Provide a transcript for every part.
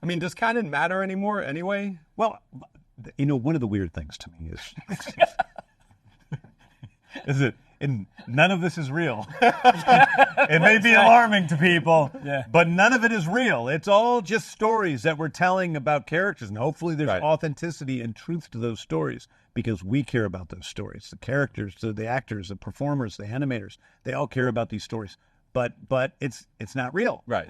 I mean, does canon matter anymore anyway? Well, one of the weird things to me is that none of this is real. It may be alarming to people, but none of it is real. It's all just stories that we're telling about characters, and hopefully there's authenticity and truth to those stories because we care about those stories. The characters, the actors, the performers, the animators, they all care about these stories. But it's not real. Right.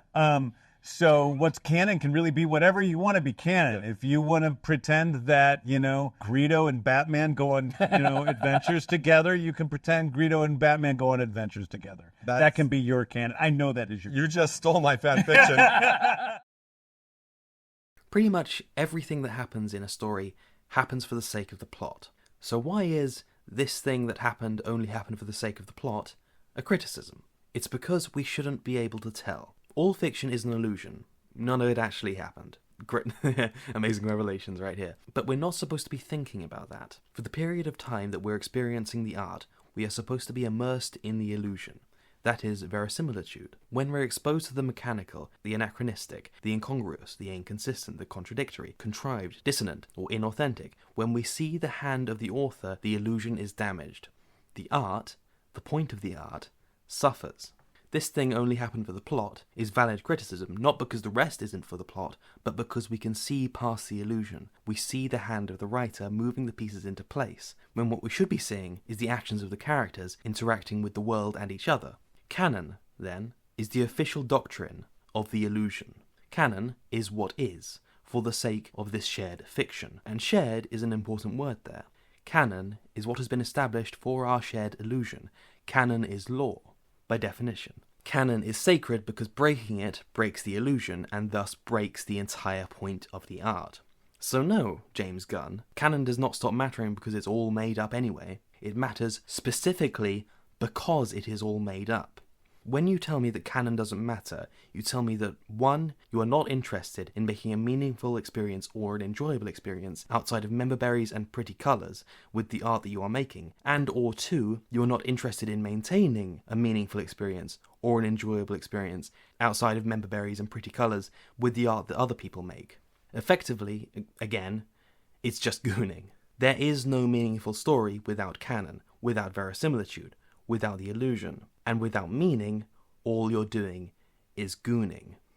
So what's canon can really be whatever you want to be canon. If you want to pretend that, Greedo and Batman go on, adventures together, you can pretend Greedo and Batman go on adventures together. That can be your canon. I know that is your You just stole my fan fiction. Pretty much everything that happens in a story happens for the sake of the plot. So why is this thing that happened only happened for the sake of the plot a criticism? It's because we shouldn't be able to tell. All fiction is an illusion. None of it actually happened. Great. Amazing revelations right here. But we're not supposed to be thinking about that. For the period of time that we're experiencing the art, we are supposed to be immersed in the illusion. That is verisimilitude. When we're exposed to the mechanical, the anachronistic, the incongruous, the inconsistent, the contradictory, contrived, dissonant, or inauthentic, when we see the hand of the author, the illusion is damaged. The art, the point of the art, suffers. This thing only happened for the plot is valid criticism, not because the rest isn't for the plot, but because we can see past the illusion. We see the hand of the writer moving the pieces into place, when what we should be seeing is the actions of the characters interacting with the world and each other. Canon, then, is the official doctrine of the illusion. Canon is what is, for the sake of this shared fiction, and shared is an important word there. Canon is what has been established for our shared illusion. Canon is law, by definition. Canon is sacred because breaking it breaks the illusion and thus breaks the entire point of the art. So no, James Gunn, canon does not stop mattering because it's all made up anyway. It matters specifically because it is all made up. When you tell me that canon doesn't matter, you tell me that 1. You are not interested in making a meaningful experience or an enjoyable experience outside of member berries and pretty colours with the art that you are making, and or 2. You are not interested in maintaining a meaningful experience or an enjoyable experience outside of member berries and pretty colours with the art that other people make. Effectively, again, it's just gooning. There is no meaningful story without canon, without verisimilitude, without the illusion. And without meaning, all you're doing is gooning.